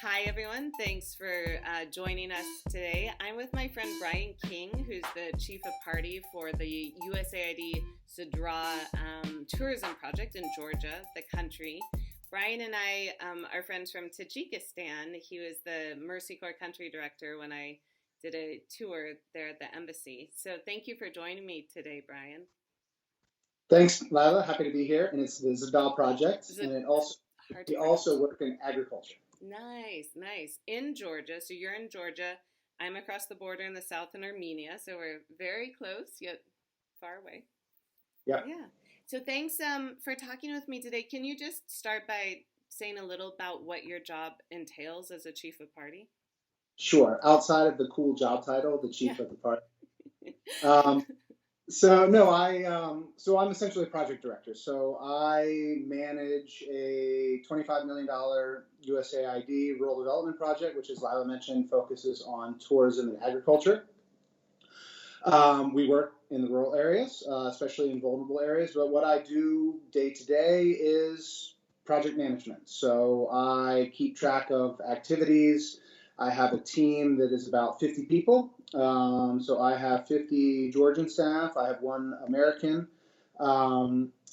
Hi, everyone. Thanks for joining us today. I'm with my friend Brian King, who's the chief of party for the USAID Zdra tourism project in Georgia, the country. Brian and I are friends from Tajikistan. He was the Mercy Corps country director when I did a tour there at the embassy. So thank you for joining me today, Brian. Thanks, Lila. Happy to be here. And it's the Zdra project, Is and it hard to we pronounce? also work in agriculture. Nice, nice. In Georgia, so you're in Georgia. I'm across the border in the south in Armenia, so we're very close yet far away. Yeah, Yeah. So thanks for talking with me today. Can you just start by saying a little about what your job entails as a chief of party? sure. Outside of the cool job title, the Yeah. chief of the park. Um, so no, I'm essentially a project director. So I manage a $25 million USAID rural development project, which, as Lila mentioned, focuses on tourism and agriculture. We work in the rural areas, especially in vulnerable areas. But what I do day to day is project management. So I keep track of activities. I have a team that is about 50 people. So I have 50 Georgian staff. I have one American.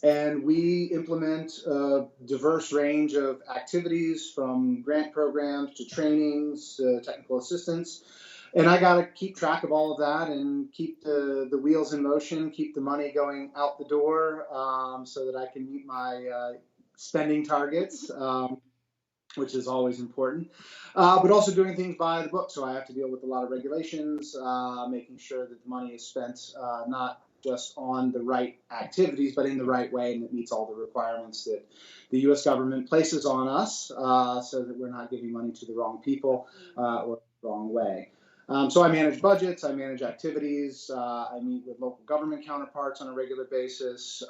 And we implement a diverse range of activities from grant programs to trainings to technical assistance, and I got to keep track of all of that and keep the wheels in motion, keep the money going out the door, so that I can meet my spending targets, which is always important. But also doing things by the book, so I have to deal with a lot of regulations, making sure that the money is spent not just on the right activities, but in the right way, and it meets all the requirements that the U.S. government places on us, so that we're not giving money to the wrong people or the wrong way. So I manage budgets, I manage activities, I meet with local government counterparts on a regular basis.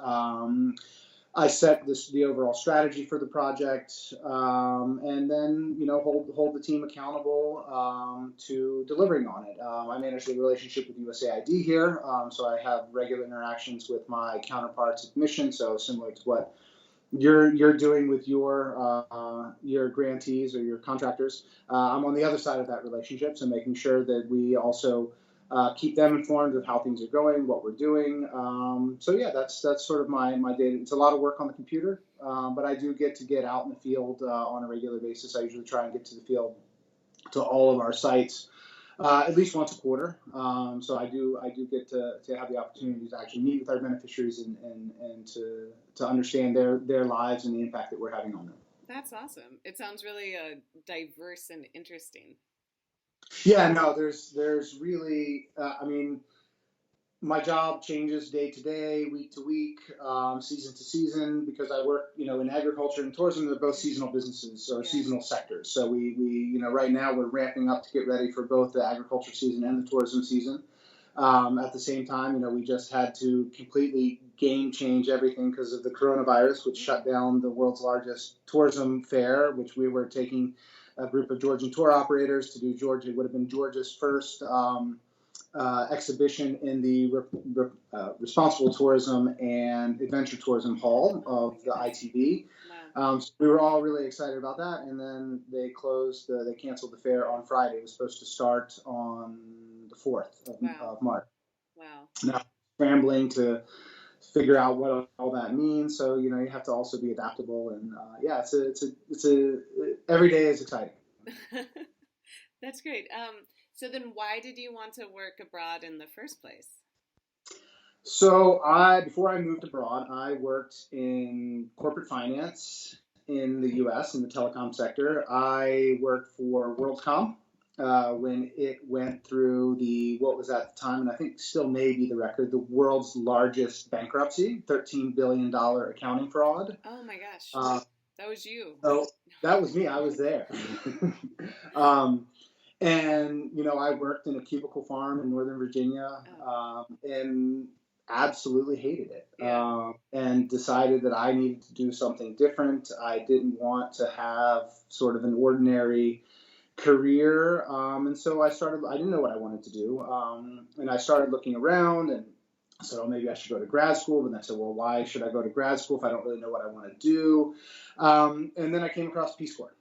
I set the overall strategy for the project, and then hold the team accountable to delivering on it. I manage the relationship with USAID here, so I have regular interactions with my counterparts at mission. So similar to what you're doing with your grantees or your contractors. I'm on the other side of that relationship, so making sure that we also keep them informed of how things are going, what we're doing. So yeah, that's sort of my day. It's a lot of work on the computer, but I do get to get out in the field on a regular basis. I usually try and get to the field to all of our sites at least once a quarter. So I do get to have the opportunity to actually meet with our beneficiaries and to understand their lives and the impact that we're having on them. That's awesome. It sounds really diverse and interesting. Yeah, no, there's really, I mean, my job changes day to day, week to week, season to season, because I work, in agriculture and tourism. They're both seasonal businesses or Yeah. seasonal sectors. So right now we're ramping up to get ready for both the agriculture season and the tourism season. At the same time, we just had to completely game change everything because of the coronavirus, which shut down the world's largest tourism fair, which we were taking a group of Georgian tour operators to do. Georgia would have been Georgia's first exhibition in the Responsible Tourism and Adventure Tourism Hall Oh my of the goodness. ITB. Wow. So we were all really excited about that, and then they canceled the fair on Friday. It was supposed to start on the 4th Wow. of March. Wow. Now, scrambling to figure out what all that means. So you have to also be adaptable, and yeah, it's a every day is exciting. That's great. So then why did you want to work abroad in the first place? So before I moved abroad, I worked in corporate finance in the U.S. in the telecom sector. I worked for WorldCom when it went through what was at the time, and I think still may be the record, the world's largest bankruptcy, $13 billion accounting fraud. Oh my gosh. Uh, That was you. so that was me. I was there. um, and I worked in a cubicle farm in Northern Virginia, Oh, and absolutely hated it, yeah. and decided that I needed to do something different. I didn't want to have sort of an ordinary career, and so I started. I didn't know what I wanted to do, and I started looking around and said, "Oh, maybe I should go to grad school." But then I said, "Well, why should I go to grad school if I don't really know what I want to do?" And then I came across Peace Corps.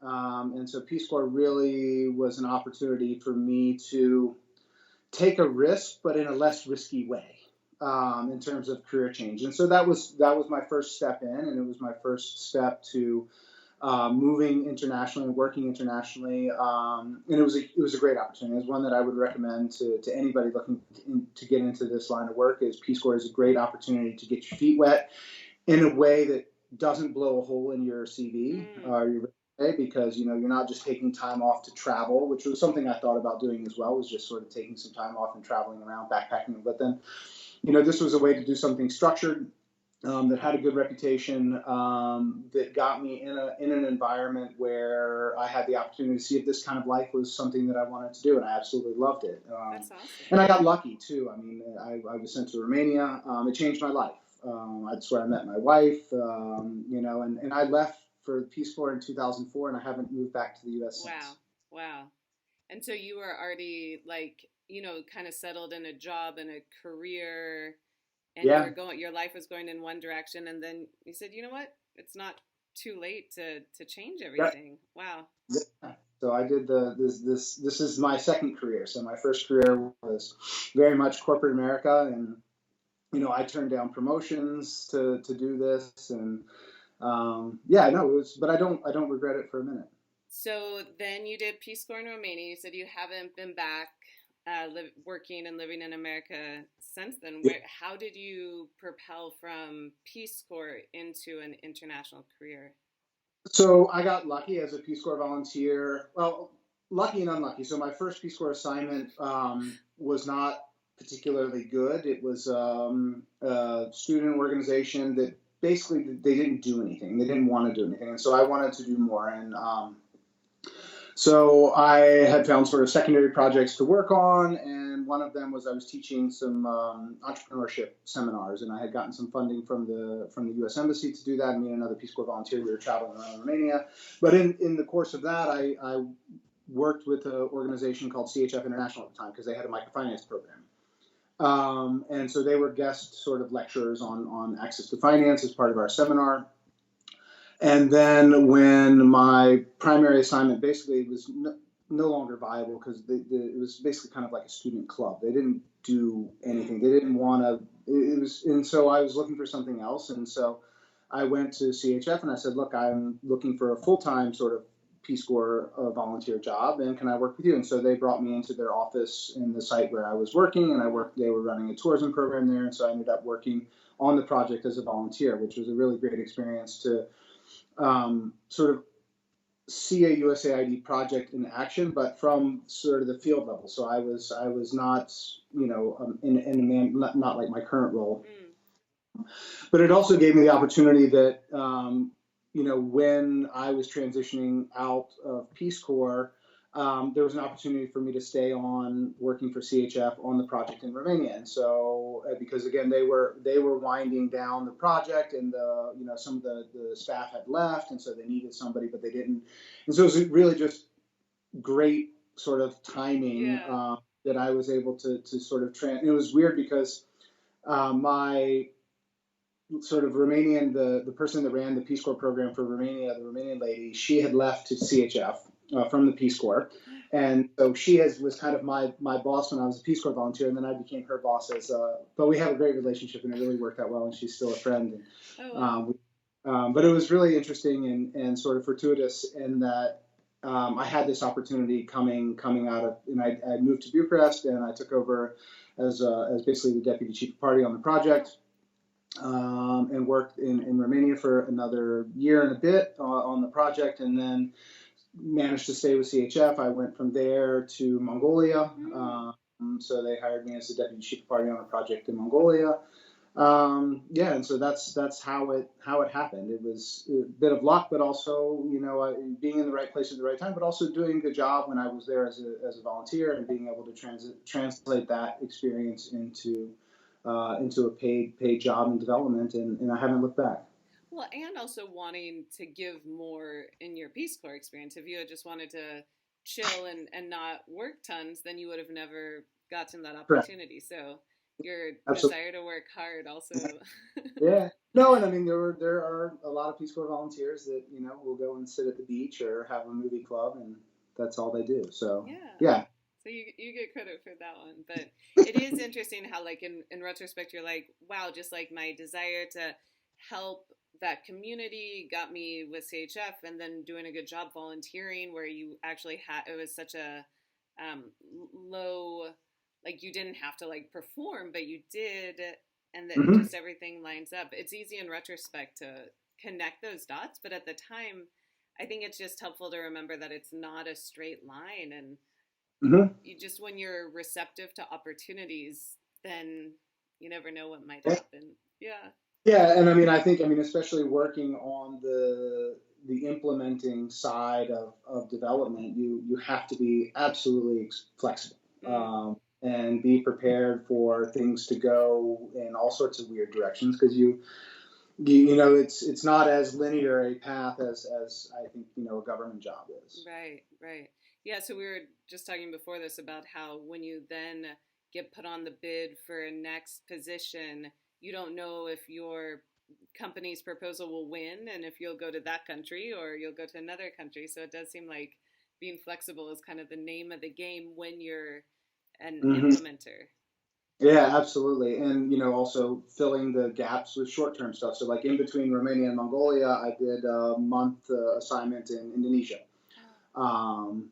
And so Peace Corps really was an opportunity for me to take a risk, but in a less risky way, in terms of career change. And so that was my first step in, and it was my first step to moving internationally and working internationally. And it was a great opportunity. It was one that I would recommend to anybody looking to get into this line of work. Is Peace Corps is a great opportunity to get your feet wet in a way that doesn't blow a hole in your CV or your resume, because you're not just taking time off to travel, which was something I thought about doing as well, was just sort of taking some time off and traveling around backpacking. But then this was a way to do something structured, that had a good reputation, that got me in an environment where I had the opportunity to see if this kind of life was something that I wanted to do, and I absolutely loved it. That's awesome. And I got lucky too. I mean, I was sent to Romania. It changed my life. That's where I met my wife. And I left for the Peace Corps in 2004, and I haven't moved back to the U.S. since. Wow. And so you were already kind of settled in a job and a career, and Yeah. your life was going in one direction, and then you said, you know what, it's not too late to change everything. Yeah. Wow. Yeah. So I did this is my second career. So my first career was very much corporate America, and I turned down promotions to do this, and it was, but I don't regret it for a minute. So then you did Peace Corps in Romania. You said you haven't been back working and living in America since then. How did you propel from Peace Corps into an international career? So I got lucky as a Peace Corps volunteer. Well, lucky and unlucky. So my first Peace Corps assignment was not particularly good. It was a student organization that basically they didn't do anything. They didn't want to do anything, and so I wanted to do more. And so I had found sort of secondary projects to work on, and one of them was I was teaching some entrepreneurship seminars, and I had gotten some funding from the U.S. Embassy to do that. Me and another Peace Corps volunteer, we were traveling around Romania. But in the course of that, I worked with an organization called CHF International at the time, because they had a microfinance program. And so they were guest sort of lecturers on access to finance as part of our seminar. And then when my primary assignment basically was no longer viable, because it was basically kind of like a student club. They didn't do anything. They didn't want to. And so I was looking for something else. And so I went to CHF and I said, look, I'm looking for a full-time sort of Peace Corps volunteer job, and can I work with you? And so they brought me into their office in the site where I was working, and they were running a tourism program there. And so I ended up working on the project as a volunteer, which was a really great experience to sort of see a USAID project in action, but from sort of the field level. So I was not, not like my current role, but it also gave me the opportunity that, when I was transitioning out of Peace Corps, there was an opportunity for me to stay on working for CHF on the project in Romania. And so, because again, they were winding down the project, and some of the staff had left, and so they needed somebody, but they didn't. And so it was really just great sort of timing, that I was able to sort of it was weird because my sort of Romanian, the person that ran the Peace Corps program for Romania, the Romanian lady, she had left to CHF from the Peace Corps. And so she was kind of my boss when I was a Peace Corps volunteer, and then I became her boss but we have a great relationship, and it really worked out well, and she's still a friend. And, but it was really interesting and sort of fortuitous in that I had this opportunity coming out of, and I moved to Bucharest, and I took over as basically the deputy chief of party on the project. And worked in Romania for another year and a bit on the project, and then managed to stay with CHF. I went from there to Mongolia. So they hired me as the deputy chief of party on a project in Mongolia. And so that's how it happened. It was a bit of luck, but also being in the right place at the right time, but also doing a good job when I was there as a volunteer, and being able to translate that experience into a paid job in development, and I haven't looked back. Well, and also wanting to give more in your Peace Corps experience. If you had just wanted to chill and not work tons, then you would have never gotten that opportunity. Correct. So your Absolutely. desire to work hard also. Yeah. No, and I mean there are a lot of Peace Corps volunteers that will go and sit at the beach or have a movie club, and that's all they do. So Yeah. yeah. So you get credit for that one. But it is interesting how like in retrospect you're like, wow, just like my desire to help that community got me with CHF, and then doing a good job volunteering where you actually had, it was such a um, low, like you didn't have to like perform, but you did, and that Hmm. just everything lines up. It's easy in retrospect to connect those dots, but at the time I think it's just helpful to remember that it's not a straight line, and Hmm. you just, when you're receptive to opportunities, then you never know what might Yeah. happen. Yeah. Yeah, and I mean especially working on the implementing side of development, you have to be absolutely flexible, Mm, and be prepared for things to go in all sorts of weird directions, because it's not as linear a path as I think a government job is. right, right. Yeah, so we were just talking before this about how when you then get put on the bid for a next position, you don't know if your company's proposal will win and if you'll go to that country or you'll go to another country. So it does seem like being flexible is kind of the name of the game when you're an Hmm. implementer. Yeah, absolutely. And also filling the gaps with short-term stuff. So like in between Romania and Mongolia, I did a month assignment in Indonesia. Um,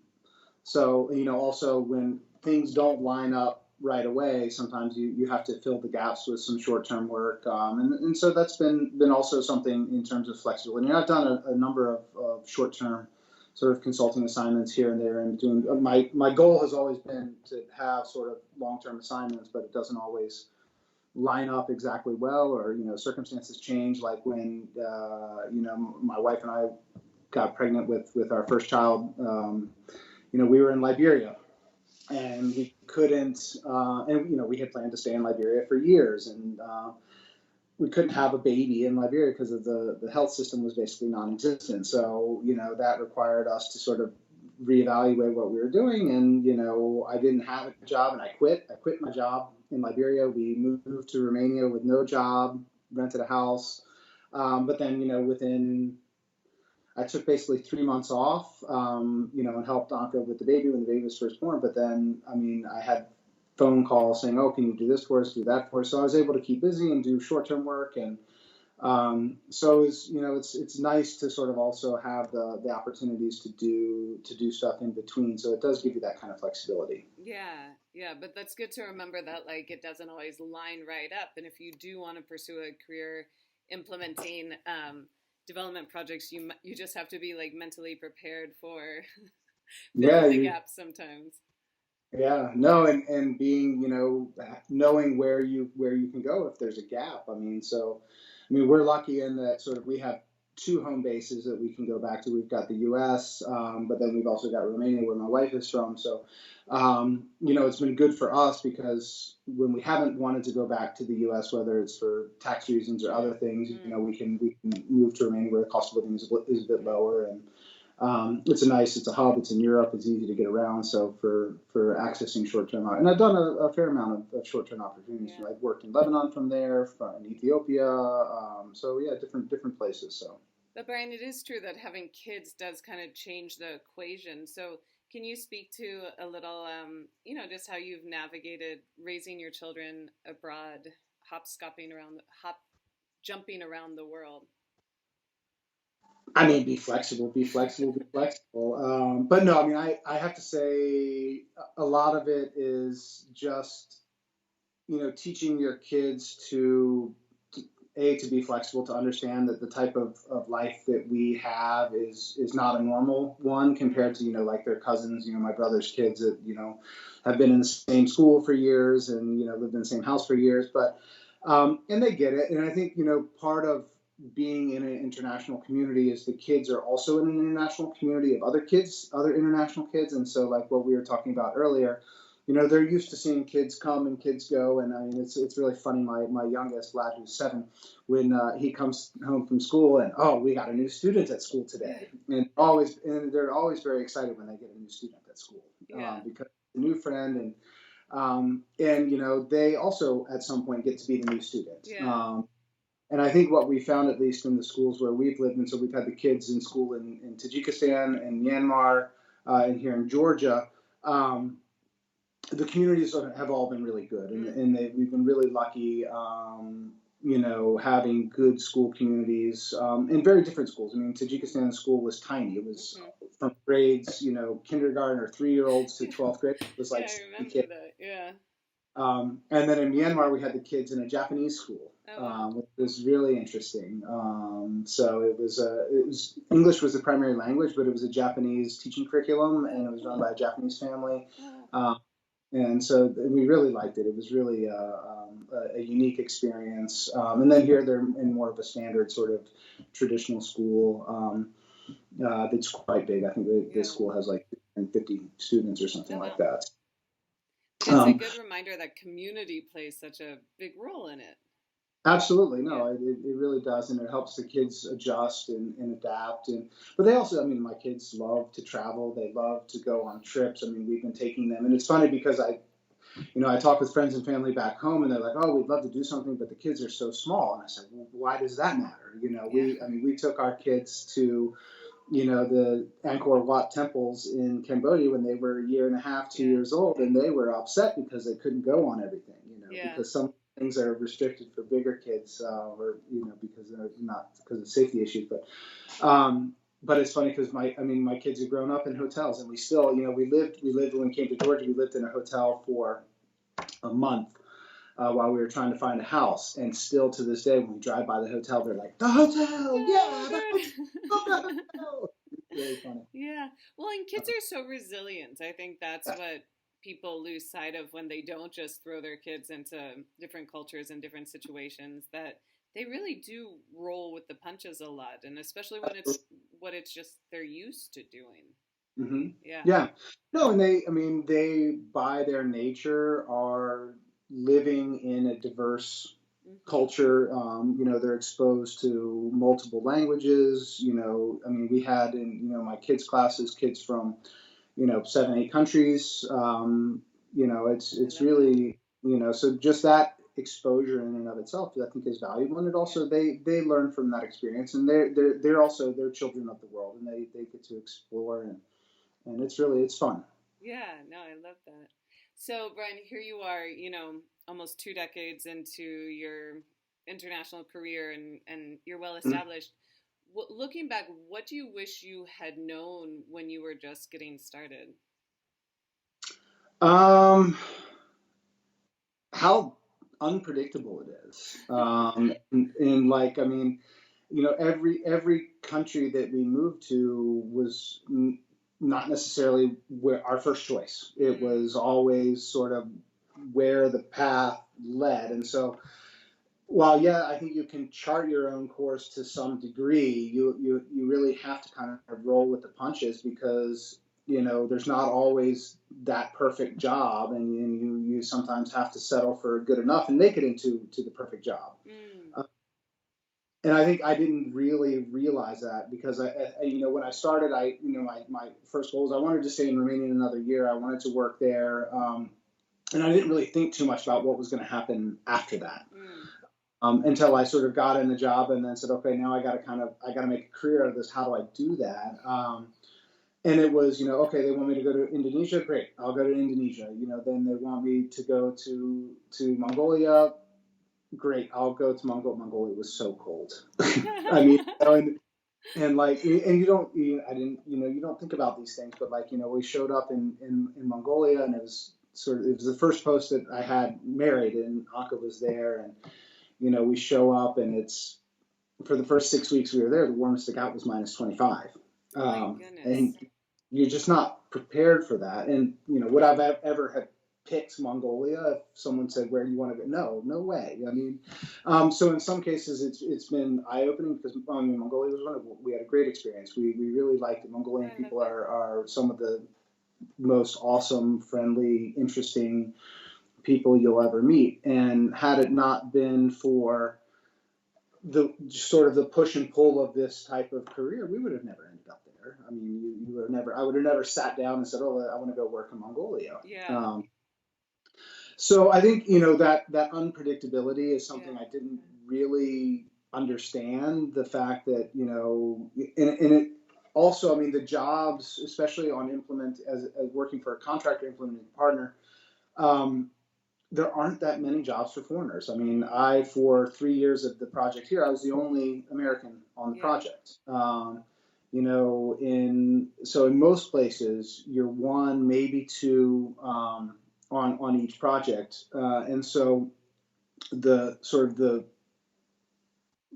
so also when things don't line up right away, sometimes you have to fill the gaps with some short-term work. And so that's been also something in terms of flexibility. And I've done a number of short-term sort of consulting assignments here and there in between. My goal has always been to have sort of long-term assignments, but it doesn't always line up exactly well, or circumstances change, like when my wife and I got pregnant with our first child. We were in Liberia, and we couldn't, and we had planned to stay in Liberia for years, and we couldn't have a baby in Liberia because of the health system was basically non-existent. So that required us to sort of reevaluate what we were doing, and I didn't have a job, and I quit. I quit my job in Liberia. We moved to Romania with no job, rented a house, but then within I took basically 3 months off, and helped Anka with the baby when the baby was first born. But then, I mean, I had phone calls saying, "Oh, can you do this for us, do that for us?" So I was able to keep busy and do short-term work, and so it's nice to sort of also have the opportunities to do stuff in between. So it does give you that kind of flexibility. Yeah, yeah, but that's good to remember that like it doesn't always line right up, and if you do want to pursue a career implementing development projects, you just have to be like mentally prepared for Yeah, filling the you gaps sometimes. Yeah, no, and being, knowing where you can go if there's a gap. I mean, we're lucky in that sort of we have two home bases that we can go back to. We've got the U.S., but then we've also got Romania, where my wife is from. So, it's been good for us because when we haven't wanted to go back to the U.S., whether it's for tax reasons or other things, Mm, we can move to Romania where the cost of living is a bit lower, and it's a hub. It's in Europe. It's easy to get around. So for accessing short term, and I've done a fair amount of short term opportunities. yeah. I've worked in Lebanon from there, from Ethiopia. So yeah, different places. So But Brian, it is true that having kids does kind of change the equation. So can you speak to a little, just how you've navigated raising your children abroad, hop jumping around the world? I mean, be flexible, be flexible, be flexible. But no, I mean, I have to say a lot of it is just teaching your kids to be flexible, to understand that the type of life that we have is not a normal one compared to like their cousins, my brother's kids that have been in the same school for years, and lived in the same house for years, but and they get it. And I think part of being in an international community is the kids are also in an international community of other international kids. And so like what we were talking about earlier, they're used to seeing kids come and kids go. And I mean, it's really funny. My youngest lad, who's 7, when he comes home from school and, oh, we got a new student at school today, and they're always very excited when they get a new student at school, Yeah. because it's a new friend. And And they also at some point get to be the new student. Yeah. And I think what we found, at least in the schools where we've lived, and so we've had the kids in school in Tajikistan and Myanmar, and here in Georgia. The communities have all been really good, and we've been really lucky, having good school communities, and very different schools. I mean, Tajikistan school was tiny. It was from grades, kindergarten or 3-year-olds to 12th grade. It was Yeah, like I 60 remember kids. that. Yeah. And then in Myanmar, we had the kids in a Japanese school, Oh, wow. which was really interesting. So English was the primary language, but it was a Japanese teaching curriculum, and it was run by a Japanese family. Oh, And so we really liked it. It was really a unique experience. And then here they're in more of a standard sort of traditional school that's quite big. I think the school has like 50 students or something oh, like wow. that. But it's a good reminder that community plays such a big role in it. Absolutely, Yeah. no, it really does, and it helps the kids adjust and adapt. But they also, I mean, my kids love to travel. They love to go on trips. I mean, we've been taking them, and it's funny because I talk with friends and family back home, and they're like, "Oh, we'd love to do something, but the kids are so small." And I said, "Well, why does that matter?" Yeah. We took our kids to the Angkor Wat temples in Cambodia when they were a year and a half, 2 years old, and they were upset because they couldn't go on everything, Yeah. because some things are restricted for bigger kids, or because they're not because of safety issues. But it's funny because my kids have grown up in hotels, and we still, we lived when we came to Georgia, we lived in a hotel for a month. While we were trying to find a house, and still to this day, when we drive by the hotel, they're like, "The hotel, yeah, the hotel." It's really funny. Yeah. Well, and kids are so resilient. I think that's what people lose sight of when they don't just throw their kids into different cultures and different situations, that they really do roll with the punches a lot, and especially when it's what it's just they're used to doing. Mm-hmm. Yeah. Yeah. No, and they by their nature are living in a diverse culture. They're exposed to multiple languages. We had in my kids' classes kids from 7, 8 countries. It's really so just that exposure in and of itself, I think, is valuable, and it also they learn from that experience, and they're children of the world, and they get to explore, and it's fun. Yeah, no, I love that. So, Brian, here you are, almost 2 decades into your international career, and you're well established. Looking back, what do you wish you had known when you were just getting started? Um, how unpredictable it is. And like, every country that we moved to was not necessarily our first choice. It was always sort of where the path led. And so, while I think you can chart your own course to some degree, you really have to kind of roll with the punches, because there's not always that perfect job, and you sometimes have to settle for good enough and make it into the perfect job. And I think I didn't really realize that, because when I started, my first goal was I wanted to stay in Romania another year. I wanted to work there, and I didn't really think too much about what was going to happen after that. Until I sort of got in the job and then said, okay, now I got to make a career out of this. How do I do that? And it was, okay, they want me to go to Indonesia. Great, I'll go to Indonesia. Then they want me to go to Mongolia. Great, I'll go to Mongolia. Mongolia was so cold. I mean, and like, and I didn't, you don't think about these things, but like, we showed up in Mongolia, and it was the first post that I had married, and Anka was there, and we show up, and it's, for the first 6 weeks we were there, the warmest it got was -25. Oh my goodness. And you're just not prepared for that. And, would I've ever have picked Mongolia if someone said, where do you want to go? No way. I mean, so in some cases it's been eye-opening, because Mongolia was wonderful. We had a great experience. We really liked it. Mongolian people are some of the most awesome, friendly, interesting people you'll ever meet. And had it not been for the sort of the push and pull of this type of career, we would have never ended up there. I mean, I would have never sat down and said, oh, I want to go work in Mongolia. Yeah. So I think, that unpredictability is something Yeah. I didn't really understand. The fact that, and it also, I mean, the jobs, especially on as working for a contractor implementing partner, um, there aren't that many jobs for foreigners. I mean, for 3 years of the project here, I was the only American on the Yeah. project. In most places, you're one, maybe two, on each project, and so the sort of the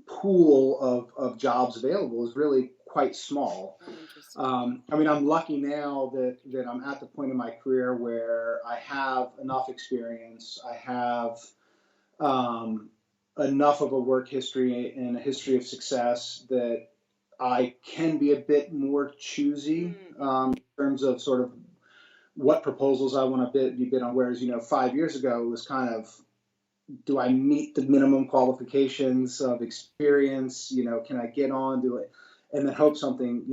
pool of jobs available is really quite small. Oh, interesting. I mean, I'm lucky now that I'm at the point in my career where I have enough experience. I have um, enough of a work history and a history of success that I can be a bit more choosy, in terms of sort of what proposals I want to be bid on. Whereas, 5 years ago, it was kind of, do I meet the minimum qualifications of experience? Can I get on, do it, and then hope something,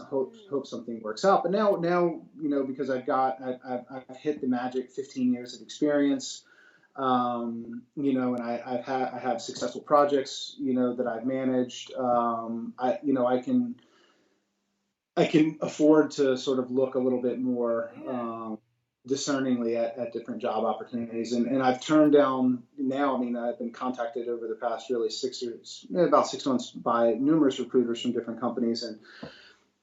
hope something works out. But now, because I've hit the magic 15 years of experience, and I have successful projects, that I've managed. I can afford to sort of look a little bit more, discerningly at different job opportunities, and I've turned down now. I mean, I've been contacted over the past really about 6 months by numerous recruiters from different companies, and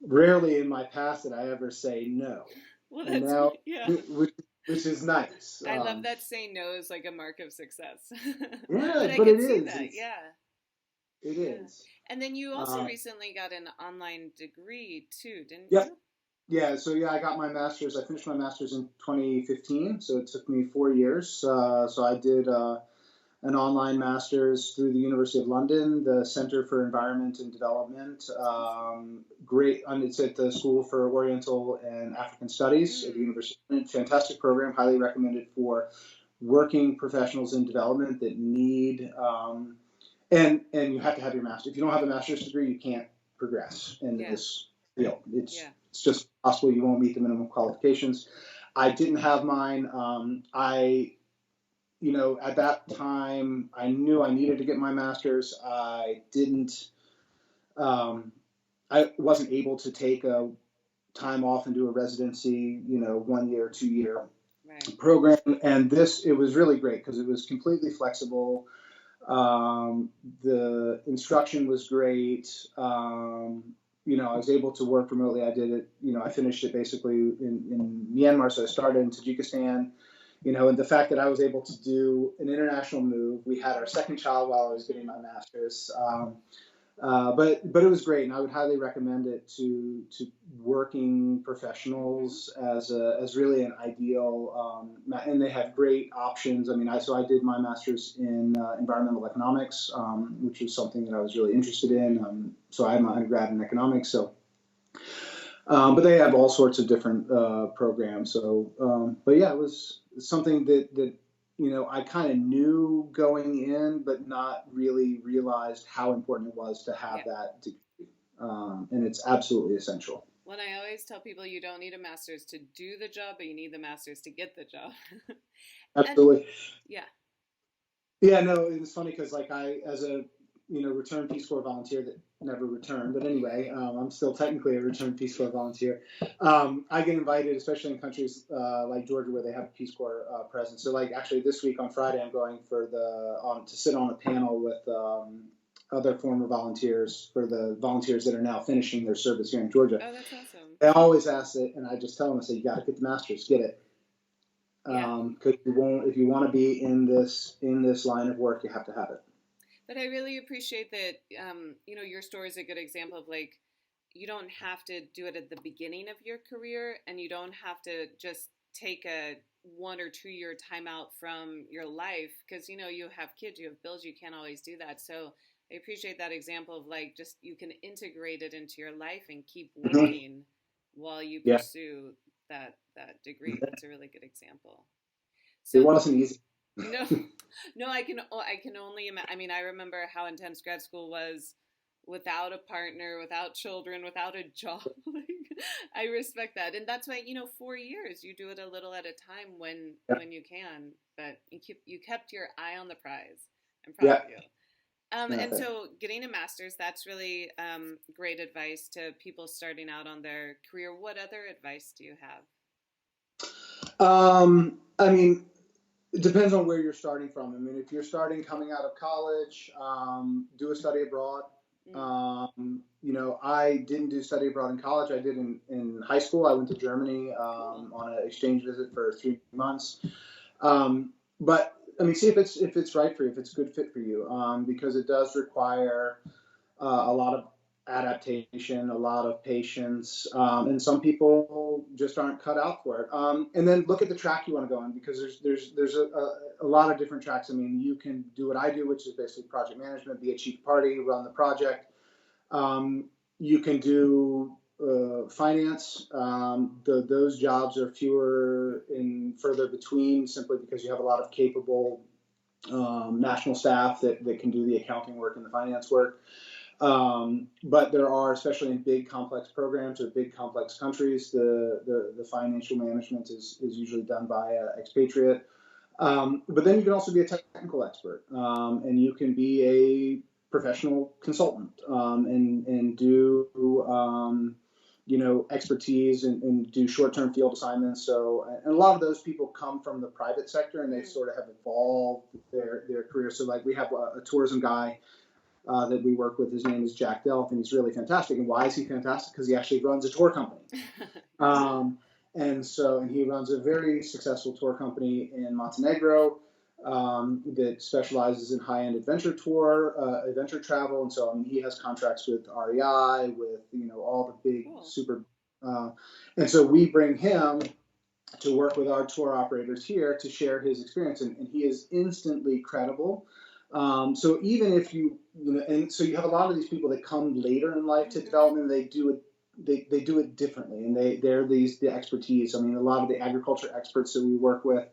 rarely in my past did I ever say no. Well, And that's, now, yeah. which is nice. I love that saying no is like a mark of success. Yeah, But I but it could see is. that. Yeah. It Yeah. is. And then you also Um, recently got an online degree too, didn't yep. you? Yeah, so I got my master's. I finished my master's in 2015, so it took me 4 years. So I did an online master's through the University of London, the Center for Environment and Development. Great, it's at the School for Oriental and African Studies at the University of London. Fantastic program, highly recommended for working professionals in development that need, and you have to have your master. If you don't have a master's degree, you can't progress in Yeah. this field. Yeah. It's just possible you won't meet the minimum qualifications. I didn't have mine. At that time, I knew I needed to get my master's. I didn't. I wasn't able to take a time off and do a residency. 1 year, 2 year Right. program, and it was really great because it was completely flexible. The instruction was great. I was able to work remotely. I did it. I finished it basically in Myanmar. So I started in Tajikistan. And the fact that I was able to do an international move. We had our second child while I was getting my master's. But it was great, and I would highly recommend it to working professionals as really an ideal. And they have great options. I mean, I did my master's in environmental economics, which was something that I was really interested in. So I had my undergrad in economics. But they have all sorts of different programs. But yeah, it was something that I kind of knew going in, but not really realized how important it was to have that degree. And it's absolutely essential. When I always tell people you don't need a master's to do the job, but you need the master's to get the job. And Absolutely. yeah. Yeah, no, it was funny because as a returned Peace Corps volunteer that never returned, but anyway, I'm still technically a returned Peace Corps volunteer. I get invited, especially in countries like Georgia where they have a Peace Corps presence. So actually this week on Friday, I'm going to sit on a panel with other former volunteers for the volunteers that are now finishing their service here in Georgia. Oh, that's awesome. They always ask it, and I just tell them, I say, you got to get the master's, get it. Yeah. Because if you want to be in this line of work, you have to have it. But I really appreciate that, your story is a good example of you don't have to do it at the beginning of your career, and you don't have to just take a 1 or 2 year timeout from your life because, you have kids, you have bills, you can't always do that. So I appreciate that example of just you can integrate it into your life and keep working while you Yeah. pursue that degree. That's a really good example. It So wasn't easy. no, no, I can only imagine. I mean, I remember how intense grad school was without a partner, without children, without a job. Like, I respect that. And that's why, 4 years, you do it a little at a time Yeah. when you can, but you kept your eye on the prize. I'm proud Yeah. of you. No, And so getting a master's, that's really great advice to people starting out on their career. What other advice do you have? I mean, it depends on where you're starting from. I mean, if you're starting coming out of college, do a study abroad. I didn't do study abroad in college. I did in high school. I went to Germany Cool. on an exchange visit for 3 months. But I mean, see if it's right for you, if it's a good fit for you, because it does require a lot of adaptation, a lot of patience, and some people just aren't cut out for it. And then look at the track you want to go on, because there's a lot of different tracks. I mean, you can do what I do, which is basically project management, be a chief party, run the project. You can do finance. Those jobs are fewer and further between, simply because you have a lot of capable national staff that can do the accounting work and the finance work. But there are, especially in big complex programs or big complex countries, the financial management is usually done by an expatriate. But then you can also be a technical expert, and you can be a professional consultant, and do expertise and do short-term field assignments. So, and a lot of those people come from the private sector, and they sort of have evolved their career. So, like, we have a tourism guy that we work with. His name is Jack Delph, and he's really fantastic. And why is he fantastic? Because he actually runs a tour company. And he runs a very successful tour company in Montenegro that specializes in high-end adventure travel. And so, I mean, he has contracts with REI, with all the big super. And so we bring him to work with our tour operators here to share his experience, and he is instantly credible. So even if and so you have a lot of these people that come later in life to development, they do it. They do it differently, and they're the expertise. I mean, a lot of the agriculture experts that we work with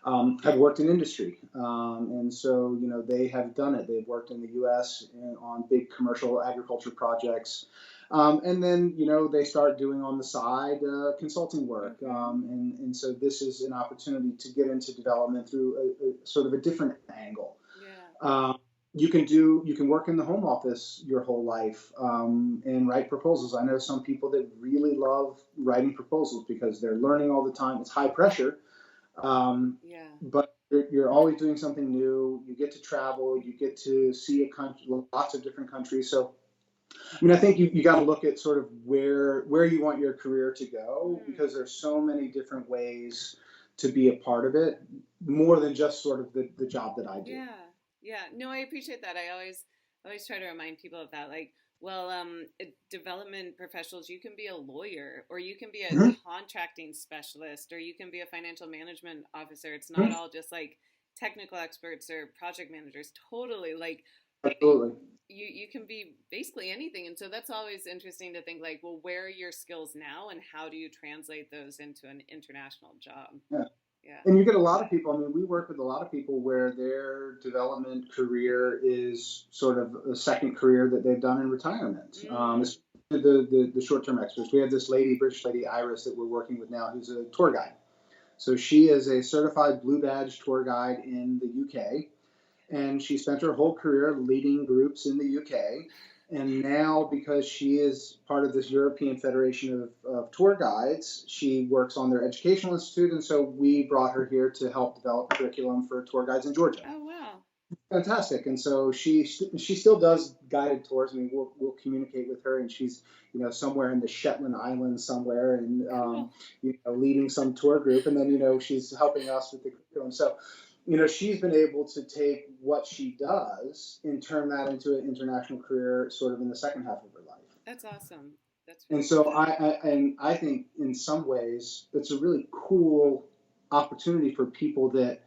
have worked in industry, and so they have done it. They've worked in the U.S. on big commercial agriculture projects, and then they start doing on the side consulting work, and so this is an opportunity to get into development through a sort of a different angle. Yeah. You can work in the home office your whole life, and write proposals. I know some people that really love writing proposals because they're learning all the time. It's high pressure, but you're always doing something new. You get to travel. You get to see lots of different countries. So, I mean, I think you got to look at sort of where you want your career to go, because there's so many different ways to be a part of it, more than just sort of the job that I do. Yeah. No, I appreciate that. I always try to remind people of that. Like, well, development professionals, you can be a lawyer, or you can be a contracting specialist, or you can be a financial management officer. It's not all just like technical experts or project managers. Totally, like, absolutely. You can be basically anything. And so that's always interesting to think, like, well, where are your skills now, and how do you translate those into an international job? Yeah. Yeah. And you get a lot of people. I mean, we work with a lot of people where their development career is sort of a second career that they've done in retirement. The short-term experts. We have this British lady, Iris, that we're working with now, who's a tour guide. So she is a certified blue badge tour guide in the UK, and she spent her whole career leading groups in the UK. And now, because she is part of this European Federation of Tour Guides, she works on their educational institute. And so we brought her here to help develop curriculum for tour guides in Georgia. Oh, wow. Fantastic. And so she still does guided tours. I mean, we'll communicate with her, and she's somewhere in the Shetland Islands somewhere, and leading some tour group. And then she's helping us with the curriculum. So she's been able to take what she does and turn that into an international career sort of in the second half of her life. That's awesome. And so I think in some ways it's a really cool opportunity for people that,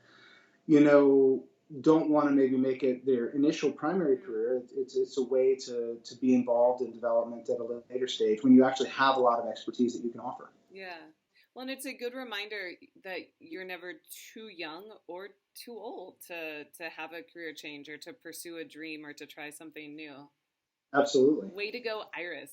don't want to maybe make it their initial primary career. It's a way to be involved in development at a later stage when you actually have a lot of expertise that you can offer. Yeah. Well, and it's a good reminder that you're never too young or too old to have a career change, or to pursue a dream, or to try something new. Absolutely. Way to go, Iris.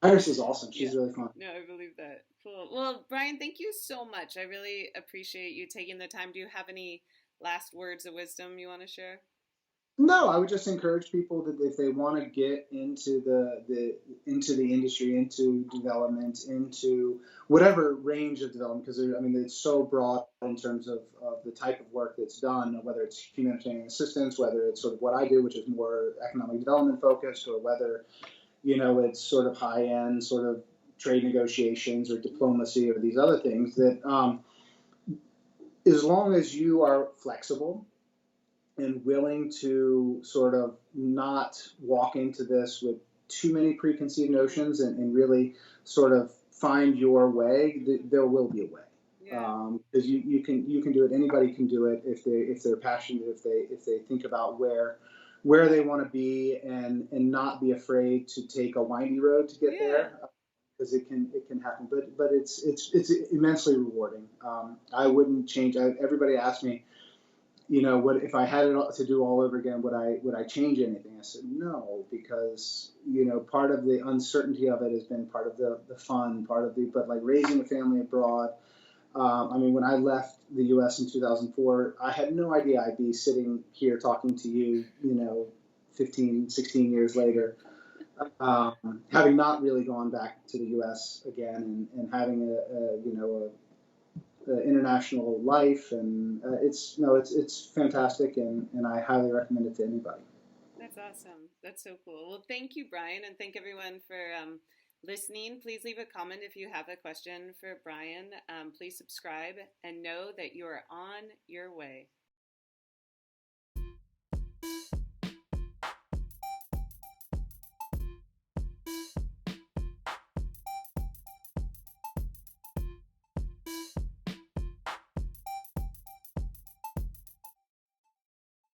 Iris is awesome. Yeah. She's really fun. No, I believe that. Cool. Well, Brian, thank you so much. I really appreciate you taking the time. Do you have any last words of wisdom you want to share? No, I would just encourage people that if they want to get into into the industry, into development, into whatever range of development, because I mean it's so broad in terms of the type of work that's done, whether it's humanitarian assistance, whether it's sort of what I do, which is more economic development focused, or whether it's sort of high end, sort of trade negotiations or diplomacy or these other things. That as long as you are flexible and willing to sort of not walk into this with too many preconceived notions, and really sort of find your way, there will be a way. Yeah. Because you can do it. Anybody can do it if they're passionate, if they think about where they want to be, and not be afraid to take a windy road to get Yeah. there, because it can happen. But it's immensely rewarding. I wouldn't change. Everybody asks me, what if I had it to do all over again? Would I change anything? I said no, because part of the uncertainty of it has been part of the fun, part of but like raising a family abroad. I mean, when I left the U.S. in 2004, I had no idea I'd be sitting here talking to you, 15, 16 years later, having not really gone back to the U.S. again, and having a international life, and it's fantastic, and I highly recommend it to anybody. That's awesome. That's so cool. Well, thank you, Brian, and thank everyone for listening. Please leave a comment if you have a question for Brian. Please subscribe and know that you are on your way.